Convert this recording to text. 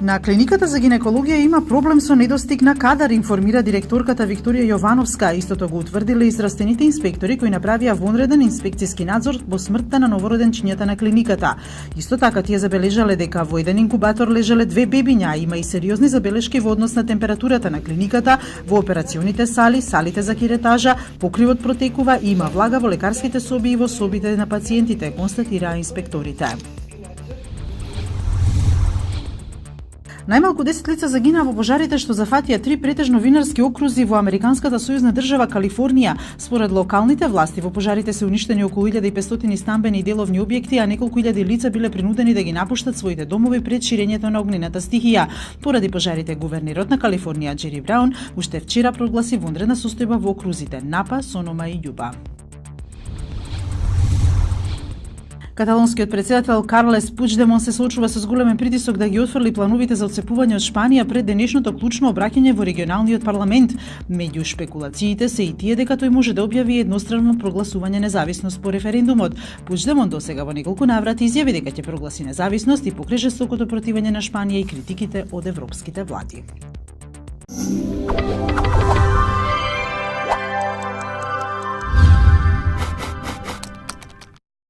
На клиниката за гинекологија има проблем со недостиг на кадар, информира директорката Викторија Јовановска. Истото го утврдиле и здравствените инспектори кои направија вонреден инспекцијски надзор во смртта на новороденчињата на клиниката. Исто така тие забележале дека во еден инкубатор лежале 2 бебиња, има и сериозни забелешки во однос на температурата на клиниката, во операционите сали, салите за киретажа, покривот протекува и има влага во лекарските соби и во собите на пациентите, констатираа инспекторите. Најмалку 10 лица загинаа во пожарите што зафатија 3 претежно винарски окрузи во американската сојузна држава Калифорнија. Според локалните власти во пожарите се уништени околу 1500 стамбени и деловни објекти, а неколку илјади лица биле принудени да ги напуштат своите домови пред ширењето на огнената стихија. Поради пожарите, гувернерот на Калифорнија Џери Браун уште вчера прогласи вонредна состојба во окрузите Напа, Сонома и Љуба. Каталонскиот председател Карлес Пучдемон се соочува со зголемен притисок да ги отфрли плановите за отцепување од Шпанија пред денешното клучно обраќање во регионалниот парламент. Меѓу шпекулациите се и тие дека тој може да објави едностранно прогласување независност по референдумот. Пучдемон досега во неколку наврати изјави дека ќе прогласи независност и покрај жестокото противење на Шпанија и критиките од европските влади.